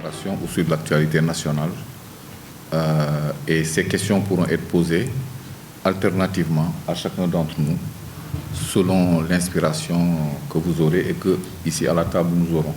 déclaration ou sur l'actualité nationale. Et ces questions pourront être posées alternativement à chacun d'entre nous, selon l'inspiration que vous aurez et que, ici à la table, nous aurons.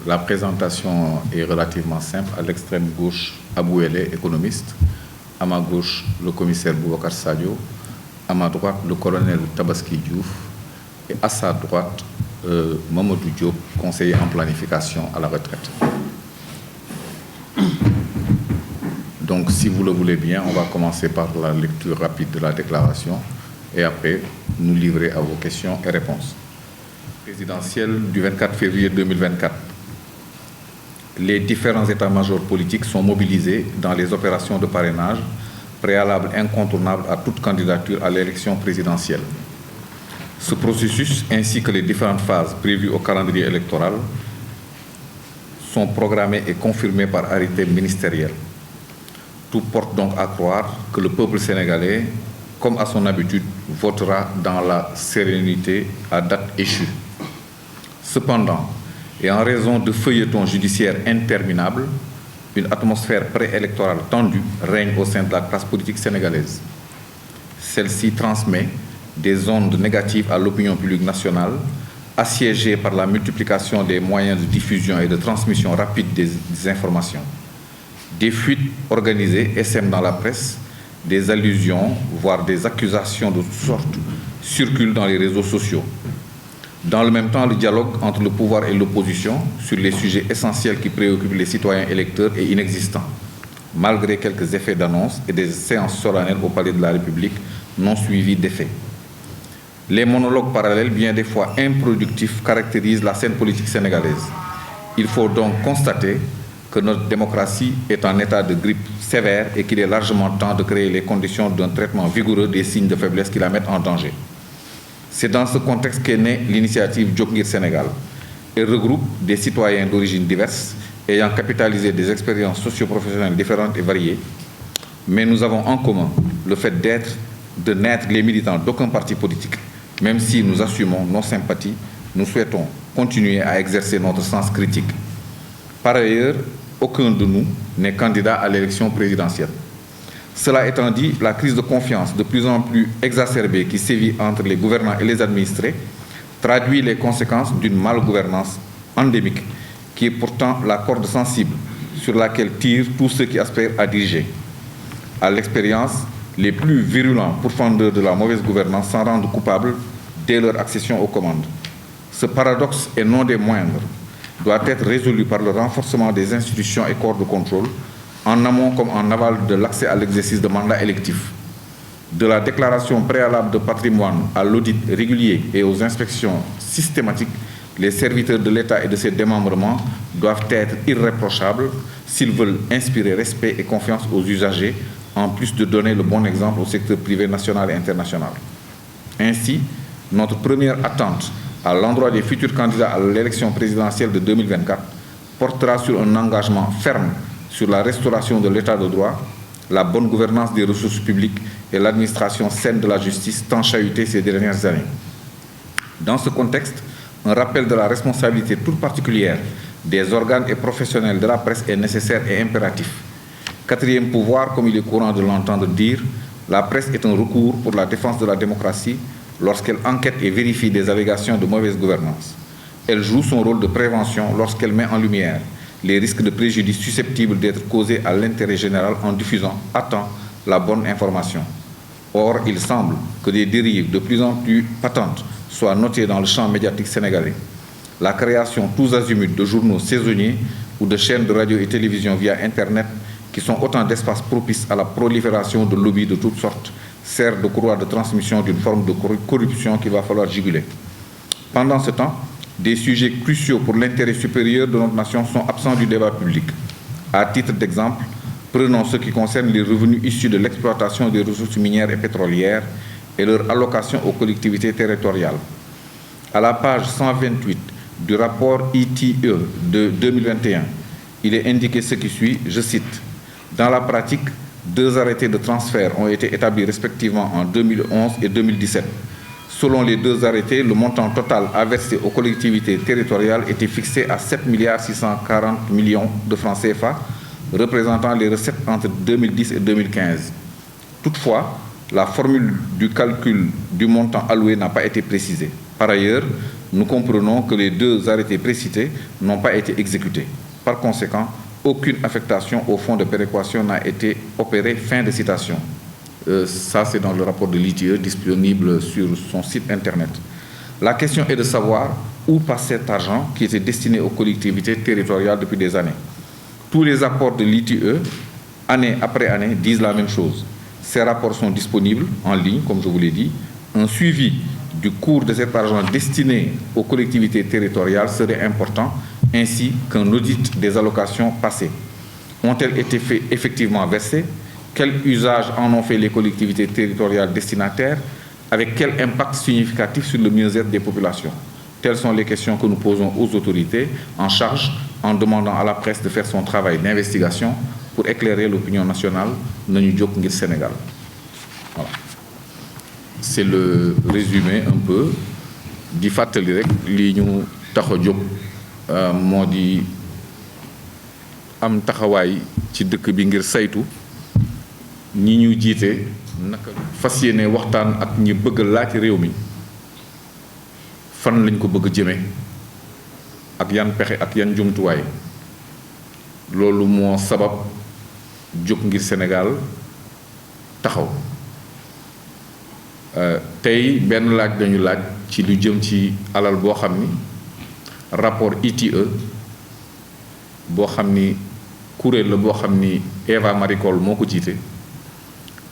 La présentation est relativement simple. À l'extrême gauche, Abou Ele, économiste. À ma gauche, le commissaire Boubacar Sadio. À ma droite, le colonel Tabaski Diouf. Et à sa droite, Mamadou Diop, conseiller en planification à la retraite. Donc, si vous le voulez bien, on va commencer par la lecture rapide de la déclaration et après, nous livrer à vos questions et réponses. Présidentielle du 24 février 2024. Les différents états-majors politiques sont mobilisés dans les opérations de parrainage, préalable incontournable à toute candidature à l'élection présidentielle. Ce processus, ainsi que les différentes phases prévues au calendrier électoral, sont programmées et confirmées par arrêté ministériel. Tout porte donc à croire que le peuple sénégalais, comme à son habitude, votera dans la sérénité à date échue. Cependant, et en raison de feuilletons judiciaires interminables, une atmosphère préélectorale tendue règne au sein de la classe politique sénégalaise. Celle-ci transmet des ondes négatives à l'opinion publique nationale, assiégée par la multiplication des moyens de diffusion et de transmission rapide des informations. Des fuites organisées essaiment dans la presse, des allusions, voire des accusations de toutes sortes circulent dans les réseaux sociaux. Dans le même temps, le dialogue entre le pouvoir et l'opposition sur les sujets essentiels qui préoccupent les citoyens électeurs est inexistant, malgré quelques effets d'annonce et des séances solennelles au Palais de la République non suivies d'effets. Les monologues parallèles, bien des fois improductifs, caractérisent la scène politique sénégalaise. Il faut donc constater que notre démocratie est en état de grippe sévère et qu'il est largement temps de créer les conditions d'un traitement vigoureux des signes de faiblesse qui la mettent en danger. C'est dans ce contexte qu'est née l'initiative Jóg Ngir Sénégal. Elle regroupe des citoyens d'origines diverses ayant capitalisé des expériences socio-professionnelles différentes et variées. Mais nous avons en commun le fait de n'être les militants d'aucun parti politique. Même si nous assumons nos sympathies, nous souhaitons continuer à exercer notre sens critique. Par ailleurs, aucun de nous n'est candidat à l'élection présidentielle. Cela étant dit, la crise de confiance de plus en plus exacerbée qui sévit entre les gouvernants et les administrés traduit les conséquences d'une malgouvernance endémique qui est pourtant la corde sensible sur laquelle tirent tous ceux qui aspirent à diriger. À l'expérience, les plus virulents pourfendeurs de la mauvaise gouvernance s'en rendent coupables dès leur accession aux commandes. Ce paradoxe, et non des moindres, doit être résolu par le renforcement des institutions et corps de contrôle, en amont comme en aval de l'accès à l'exercice de mandats électifs. De la déclaration préalable de patrimoine à l'audit régulier et aux inspections systématiques, les serviteurs de l'État et de ses démembrements doivent être irréprochables s'ils veulent inspirer respect et confiance aux usagers, en plus de donner le bon exemple au secteur privé national et international. Ainsi, notre première attente à l'endroit des futurs candidats à l'élection présidentielle de 2024 portera sur un engagement ferme sur la restauration de l'état de droit, la bonne gouvernance des ressources publiques et l'administration saine de la justice tant chahutée ces dernières années. Dans ce contexte, un rappel de la responsabilité toute particulière des organes et professionnels de la presse est nécessaire et impératif. Quatrième pouvoir, comme il est courant de l'entendre dire, la presse est un recours pour la défense de la démocratie lorsqu'elle enquête et vérifie des allégations de mauvaise gouvernance. Elle joue son rôle de prévention lorsqu'elle met en lumière les risques de préjudice susceptibles d'être causés à l'intérêt général en diffusant à temps la bonne information. Or, il semble que des dérives de plus en plus patentes soient notées dans le champ médiatique sénégalais. La création tous azimuts de journaux saisonniers ou de chaînes de radio et télévision via Internet, qui sont autant d'espaces propices à la prolifération de lobbies de toutes sortes, sert de courroie de transmission d'une forme de corruption qu'il va falloir juguler. Pendant ce temps, des sujets cruciaux pour l'intérêt supérieur de notre nation sont absents du débat public. À titre d'exemple, prenons ce qui concerne les revenus issus de l'exploitation des ressources minières et pétrolières et leur allocation aux collectivités territoriales. À la page 128 du rapport ITE de 2021, il est indiqué ce qui suit, je cite, « Dans la pratique, 2 arrêtés de transfert ont été établis respectivement en 2011 et 2017. Selon les deux arrêtés, le montant total à verser aux collectivités territoriales était fixé à 7 640 millions de francs CFA, représentant les recettes entre 2010 et 2015. Toutefois, la formule du calcul du montant alloué n'a pas été précisée. Par ailleurs, nous comprenons que les deux arrêtés précités n'ont pas été exécutés. Par conséquent, aucune affectation au fonds de péréquation n'a été opérée. Fin de citation. Ça, c'est dans le rapport de l'ITIE disponible sur son site Internet. La question est de savoir où passe cet argent qui était destiné aux collectivités territoriales depuis des années. Tous les rapports de l'ITIE, année après année, disent la même chose. Ces rapports sont disponibles en ligne, comme je vous l'ai dit. Un suivi du cours de cet argent destiné aux collectivités territoriales serait important, ainsi qu'un audit des allocations passées. Ont-elles été effectivement versées? Quel usage en ont fait les collectivités territoriales destinataires? Avec quel impact significatif sur le mieux-être des populations? Telles sont les questions que nous posons aux autorités en charge, en demandant à la presse de faire son travail d'investigation pour éclairer l'opinion nationale nañu jóg ngir Sénégal. Voilà. C'est le résumé un peu di fàttali rek li ñu tax a jóg moo di am taxawaay ci dëkk bi ngir saytu ñi ñu jiite naka fas yéene waxtaan ak ñi bëgg laaj réew mi fan lañ ko bëgg jëme ak yan pexe ak yan jumtuwaay loolu moo sabab jóg ngir Sénégal taxaw tey benn laaj dañu laaj ci lu jëm ci alal boo xam ni rapport ITIE boo xam ni kuréel la boo xam ni Eva Marie Coll moo ko jiite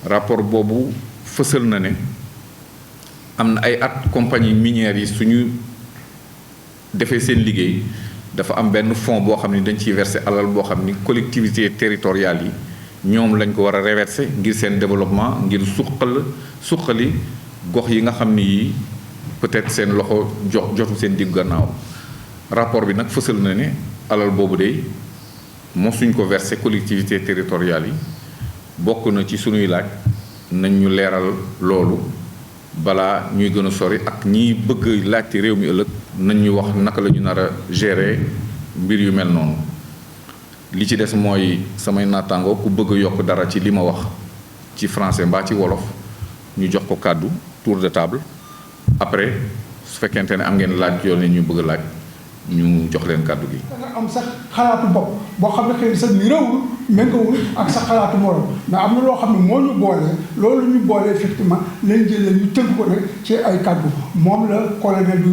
rapport boobu fësal na ne am na ay at compagnie minière yi suñu defee seen liggéey dafa am benn fonds boo xam ni dañ ciy verser alal boo xam ni collectivités territoriales yi ñoom lañ ko war a reverser ngir seen développement ngir suqali gox yi nga xam ni yi peut-être seen loxo jotu seen diggu gannaaw rapport bi nag fësal na ne alal boobu de mosuñ ko verser collectivités territoriales yi bokk na ci suñuy laaj nañ ñu leeral loolu balaa ñuy gën a sori ak ñiy bëgg laajte réew mi ëllëg nañ ñu wax naka la ñu nar a gérer mbir yu mel noonu. li ci des mooy samay naataango ku bëgg a yokk dara ci li ma wax ci français mbaa ci wolof ñu jox ko kàddu tour de table après su fekkente ne am ngeen laaj yoo ne ñu bëgg a laaj ñu jox leen kàddu gi. da nga am sax xalaatu bopp boo xam ne xëy na sax ni réewul méngoowul ak sax xalaatu morom mais am na loo xam ne moo ñu boole loolu ñu boole effectivement lañ jëlee ñu tënk ko nag ci ay kàddu moom la colonel bi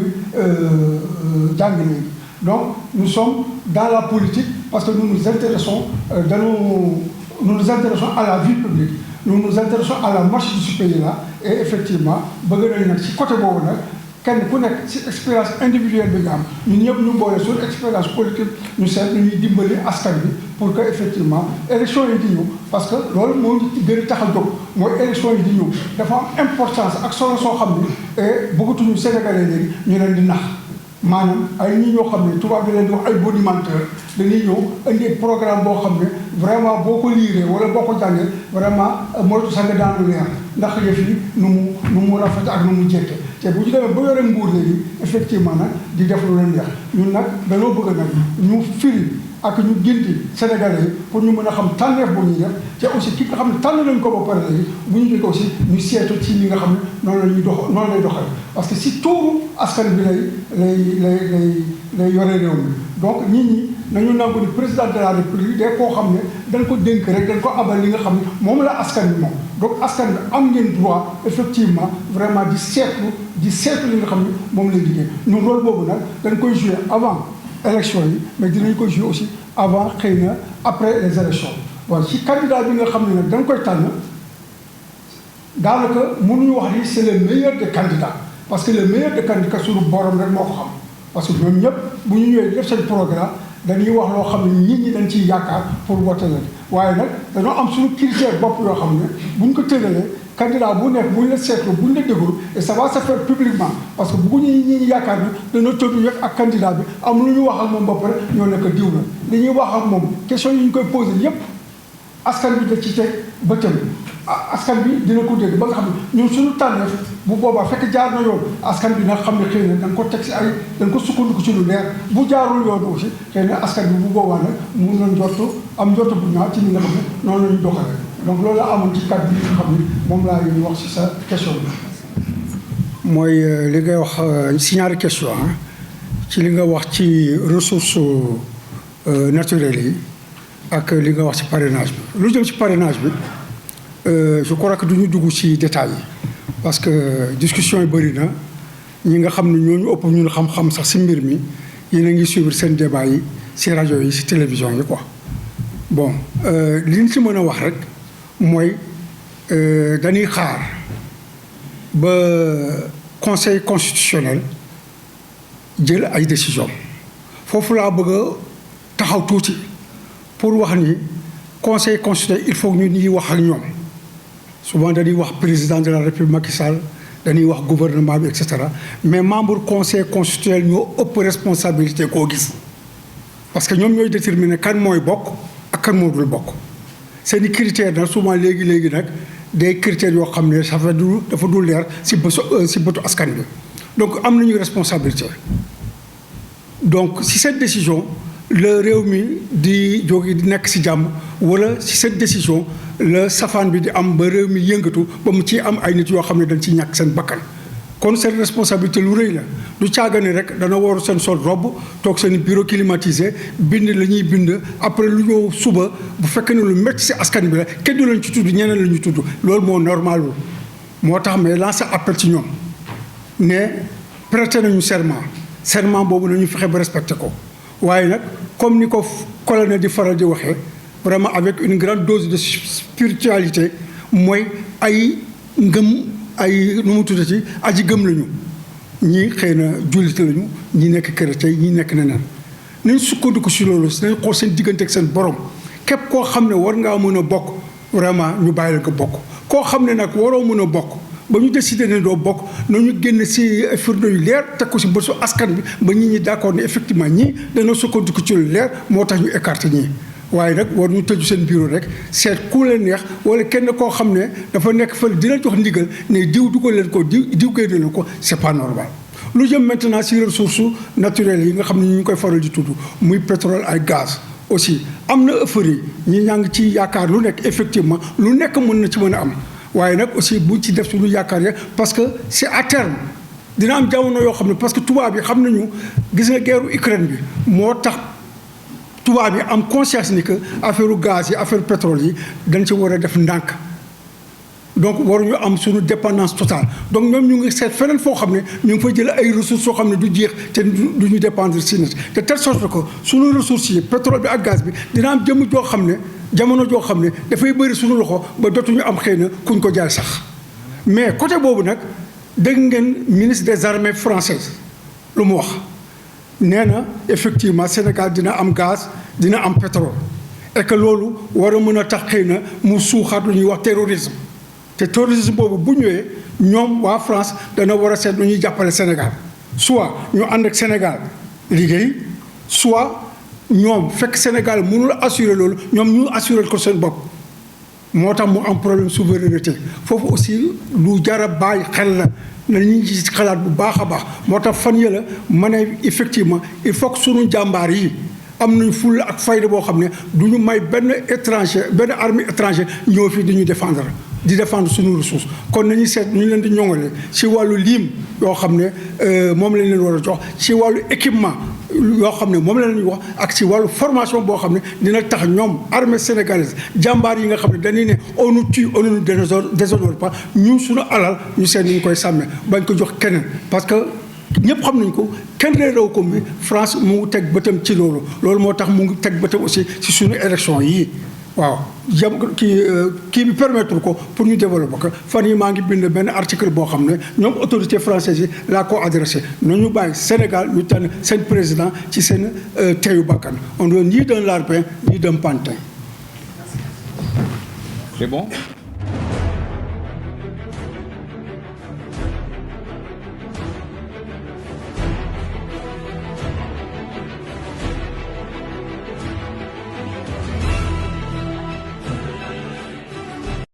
jàng léegi donc nous sommes dans la politique parce que nous nous intéressons nous nous intéressons à la vie publique nous nous intéressons à la marche de ce pays-là et effectivement bëgg nañ nag ci côté boobu nag kenn ku nekk ci expérience individuelle bi nga am ñun ñëpp ñu boole sur expérience politique ñu seet nu ñuy dimbali askan bi pour que effectivement élection yi di ñëw parce que loolu moo ñu gën a tax a jóg mooy élection yi di ñëw dafa am importance ak solo soo xam ne bëggatuñu Sénégalais léegi ñu leen di nax maanaam ay ñi ñoo xam ne tubaab bi leen di wax ay bonimenteurs dañuy ñëw indi programme boo xam ne vraiment boo ko liiree wala boo ko jàngee vraiment moytu sax nga daanu leer ndax yëf yi nu mu rafet ak nu mu jekke te bu ñu demee ba yore nguur léegi effectivement nag di def lu leen neex ñun nag dañoo bëgg nag ñu firi ak ñu gindi Sénégalais yi pour ñu mën a xam tànneef bu ñuy def te aussi ki nga xam ne tànn nañ ko ba pare léegi bu ñu jógee aussi ñu seetu ci li nga xam ne noonu la ñuy dox noonu lay doxal parce que si tuuru askan bi lay yore réew mi donc nit ñi nañu nangu ni président de la république day koo xam ne dañ ko dénk rek dañ ko abal li nga xam ne moom la askan bi moom donc askan bi am ngeen droit effectivement vraiment di seetlu li nga xam ne moom lay liggéey ñun rôle boobu nag dañ koy jouer avant élection yi mais dinañ ko jouer aussi avant xëy na après les élections bon ci candidat bi nga xam ne nag dañ koy tànn daanaka mënuñu wax ni c'est le meilleur des candidats parce que le meilleur des candidats suñu borom rek moo ko xam parce que ñoom ñëpp bu ñu ñëwee def seen programme dañuy wax loo xam ne nit ñi dañ ciy yaakaar pour voter leen waaye nag dañoo am suñu critère bopp yoo xam ne bu ñu ko tëralee candidat bu nekk bu ñu la seetlu bu ñu la déglu et ça va se faire publiquement parce que bëgguñu ñi yaakaar ne dañoo tëdd rek ak candidat bi am lu ñu wax ak moom ba pare ñoo nekk diw la li ñuy wax ak moom question yi ñu koy posé yépp askan bi da ci teg bëtam askan bi dina ko dégg ba nga xam ne ñun suñu tànneef bu boobaa fekk jaar na yoon askan bi nag xam ne xëy na da nga ko teg si ay da nga ko sukkandiku ci lu leer bu jaarul yoon aussi xëy na askan bi bu boobaa nag mun na njort bu ñaaw ci li nga xam ne noonu la ñu doxalee donc loolu la amoon ci kàddu yi nga xam ne moom laa leen wax si sa question bi. mooy li ngay wax si ñaari question ci li nga wax ci ressources naturelles yi ak li nga wax ci parrainage bi lu jëm ci parrainage bi je crois que du ñu dugg ci détails yi parce que discussion yi bëri na ñi nga xam ne ñooñu ëpp ñun xam-xam sax si mbir mi yéen a ngi suivre seen débat yi si rajo yi si télévision yi quoi. bon li ñu si mën a wax rek mooy dañuy xaar ba conseil constitutionnel jël ay décision foofu laa bëgg a taxaw tuuti pour wax ni conseil constitutionnel il faut ñu ñuy wax ak ñoom souvent dañuy wax président de la république Macky Sall dañuy wax gouvernement bi et cetera mais membre conseil constitutionnel ñoo ëpp responsabilité koo gis parce que ñoom ñooy déterminer kan mooy bokk ak kan moo dul bokk seeni critères nag souvent léegi nag des critères yoo xam ne dafa dul leer si bëtu askan bi donc am nañu responsabilité donc si cette décision le réew mi di jóge di nekk si jàmm wala si cette décision la safaan bi di am ba réew mi yëngatu ba mu ci am ay nit yoo xam ne dañ ci ñàkk seen bakkan kon seen responsabilité lu rëy la du caagane rek dana waru seen sol robe toog seen bureau climatisé bind la ñuy bind après lu ñëw suba bu fekkee ne lu métti si askan bi la kenn du lañ ci tudd ñeneen la ñu tudd loolu moo normalul moo tax mais lancé appel ci ñoom ne prêté nañu serment boobu nañu fexe ba respecté ko waaye nag comme ni ko colonel di faral di waxee vraiment avec une grande dose de spiritualité mooy ay ngëm ay nu mu tuddati aji gëm lañu ñii xëy na jullit lañu ñi nekk chrétien ñi nekk neneen nañ sukkandiku si loolu nañ xool seen diggante ak seen borom képp koo xam ne war ngaa mën a bokk vraiment ñu bàyyi la ko bokk koo xam ne nag waroo mën a bokk ba ñu décidé ne doo bokk nañu génn si firnde yu leer teg ko si bësu askan bi ba nit ñi d'accord ne effectivement ñii dana sukkandiku ci lu leer moo tax ñu écarté ñii waaye nag war ñu tëju seen bureau rek seet ku leen neex wala kenn koo xam ne dafa nekk fële dina jox ndigal ne diw dugal leen ko diw génne leen ko c'est pas normal. lu jëm maintenant si ressources naturelles yi nga xam ne ñu ngi koy faral di tudd muy pétrole ay gaz aussi am na euphorie ñi ñaa ngi ci yaakaar lu nekk effectivement lu nekk mën na ci mën a am waaye nag aussi bu ci def suñu yaakaar ya parce que c'est à terme dina am jamono yoo xam ne parce que tubaab yi xam nañu gis nga guerre Ukraine bi moo tax tubaab yi am conscience ni que affaire gaz yi affaire pétrole yi dañ ci war a def ndànk donc waruñu am suñu dépendance totale donc ñoom ñu ngi seet feneen foo xam ne ñu ngi fa jël ay ressources yoo xam ne du jeex te du ñu dépendre si nit de telle sorte que suñu ressources yi pétrole bi ak gaz bi dina am jëmm joo xam ne jamono joo xam ne dafay bëri suñu loxo ba dootuñu am xëy na kuñ ko jaay sax mais côté boobu nag dégg ngeen ministre des armées françaises lu mu wax nee na effectivement Sénégal dina am gaz dina am pétrole et que loolu war a mën a tax xëy na mu suuxaat lu ñuy wax terrorisme te terrorisme boobu bu ñëwee ñoom waa France dana war a seet lu ñuy jàppale Sénégal soit ñu ànd ak Sénégal liggéey soit ñoom fekk Sénégal mënul assurer loolu ñoom ñu assurer ko seen bopp moo tax mu am problème souveraineté foofu aussi lu jar a bàyyi xel la na ñu ci xalaat bu baax a baax moo tax fan yëla ma ne effectivement il faut que sunu jàmbaar yi am nañ fulla ak fayda boo xam ne du ñu may benn étranger benn armée étranger ñëw fii di ñu défendre suñu ressource kon nañu seet ñu leen di ñoŋale ci wàllu lim yoo xam ne moom lañ leen war a jox ci wàllu équipement yoo xam ne moom la ñuy wax ak ci wàllu formation boo xam ne dina tax ñoom armée sénégalaise jàmbaar yi nga xam ne dañuy ne on nous tue on ne nous déshonore pas ñun suñu alal ñu seet ni ñu koy sàmmee bañ ko jox keneen parce que ñëpp xam nañ ko kenn réeréw ko bi France mu ngi teg bëtam ci loolu moo tax mu ngi teg bëtam aussi ci suñu élection yii waaw kii bi permettre ko pour ñu développer ko fan yi maa ngi bind benn article boo xam ne ñoom autorité française yi laa ko adressé nañu bàyyi Sénégal ñu tànn seen président ci seen teyu bakkan on doit ni d'un larbin ni d'un pantin. C'est bon?